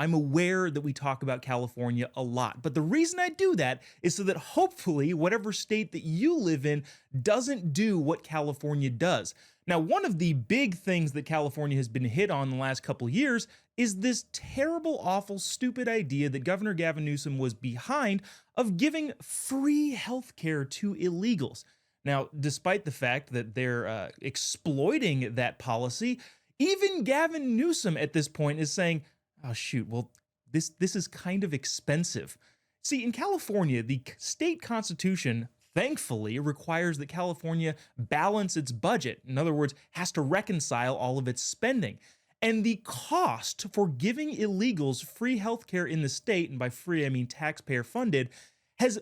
I'm aware that we talk about California a lot, but the reason I do that is so that hopefully whatever state that you live in doesn't do what California does. Now, one of the big things that California has been hit on the last couple of years is this terrible, awful, stupid idea that Governor Gavin Newsom was behind of giving free healthcare to illegals. Now, despite the fact that they're exploiting that policy, even Gavin Newsom at this point is saying, "Oh shoot, well this is kind of expensive." See, in California, the state constitution thankfully requires that California balance its budget. In other words, has to reconcile all of its spending. And the cost for giving illegals free healthcare in the state, and by free I mean taxpayer funded, has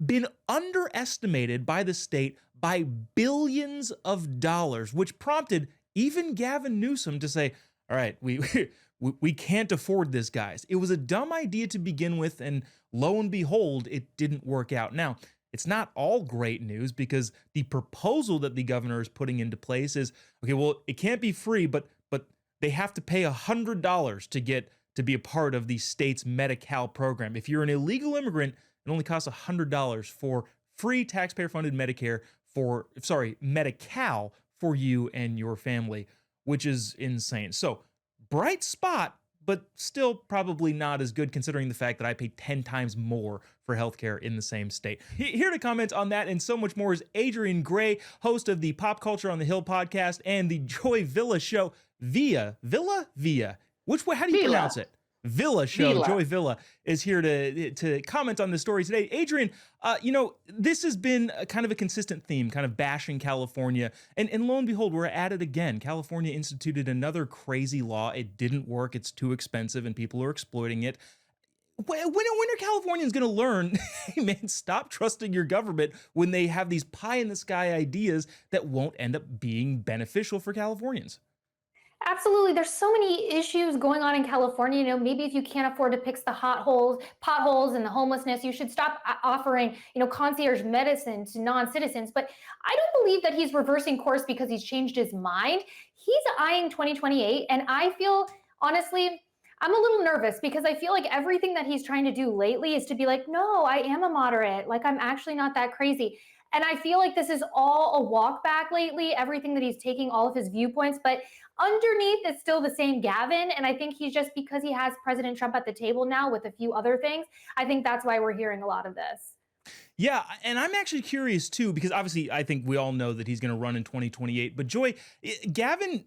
been underestimated by the state by billions of dollars, which prompted even Gavin Newsom to say, "All right, we can't afford this, guys." It was a dumb idea to begin with, and lo and behold, it didn't work out. Now, it's not all great news because the proposal that the governor is putting into place is, okay, well, it can't be free, but they have to pay $100 to get to be a part of the state's Medi-Cal program. If you're an illegal immigrant, it only costs $100 for free taxpayer-funded Medi-Cal for you and your family, which is insane. So, bright spot, but still probably not as good considering the fact that I pay 10 times more for healthcare in the same state. Here to comment on that and so much more is Adrian Gray, host of the Pop Culture on the Hill podcast and the Joy Villa show. Villa? Which way? How do you pronounce it? Villa show. Villa. Joy Villa is here to comment on this story today. Adrian, this has been a kind of a consistent theme, kind of bashing California. And lo and behold, we're at it again. California instituted another crazy law. It didn't work. It's too expensive and people are exploiting it. When are Californians going to learn, hey man, stop trusting your government when they have these pie in the sky ideas that won't end up being beneficial for Californians? Absolutely. There's so many issues going on in California. Maybe if you can't afford to fix the potholes and the homelessness, you should stop offering, concierge medicine to non-citizens. But I don't believe that he's reversing course because he's changed his mind. He's eyeing 2028. And I feel, honestly, I'm a little nervous because I feel like everything that he's trying to do lately is to be like, no, I am a moderate. Like, I'm actually not that crazy. And I feel like this is all a walk back lately, everything that he's taking, all of his viewpoints. But underneath, it's still the same Gavin. And I think he's just, because he has President Trump at the table now with a few other things, I think that's why we're hearing a lot of this. Yeah, and I'm actually curious too, because obviously I think we all know that he's going to run in 2028. But Joy, Gavin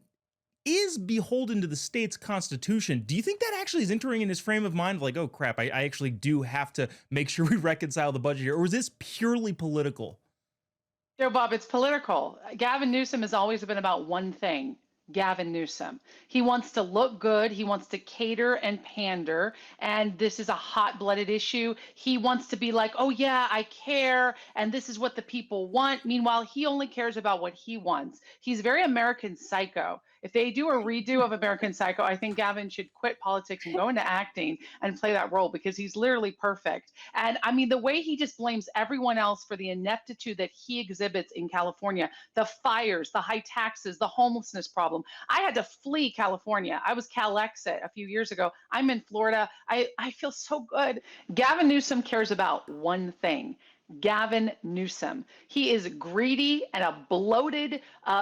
is beholden to the state's constitution. Do you think that actually is entering in his frame of mind? Like, oh crap, I actually do have to make sure we reconcile the budget here. Or is this purely political? Joe Bob, it's political. Gavin Newsom has always been about one thing. Gavin Newsom. He wants to look good. He wants to cater and pander. And this is a hot-blooded issue. He wants to be like, oh yeah, I care. And this is what the people want. Meanwhile, he only cares about what he wants. He's very American Psycho. If they do a redo of American Psycho, I think Gavin should quit politics and go into acting and play that role because he's literally perfect. And I mean, the way he just blames everyone else for the ineptitude that he exhibits in California, the fires, the high taxes, the homelessness problem. I had to flee California. I was Cal-Exit a few years ago. I'm in Florida. I feel so good. Gavin Newsom cares about one thing. Gavin Newsom. He is greedy and a bloated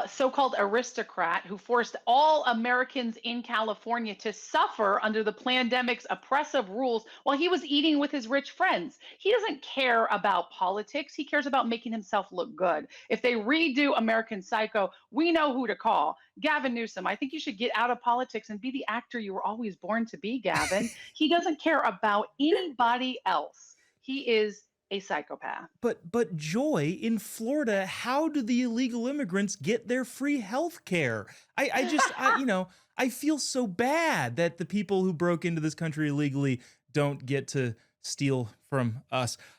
so-called aristocrat who forced all Americans in California to suffer under the pandemic's oppressive rules while he was eating with his rich friends. He doesn't care about politics. He cares about making himself look good. If they redo American Psycho, we know who to call. Gavin Newsom. I think you should get out of politics and be the actor you were always born to be, Gavin. He doesn't care about anybody else. He is a psychopath. But Joy, in Florida, how do the illegal immigrants get their free health care? I feel so bad that the people who broke into this country illegally don't get to steal from us.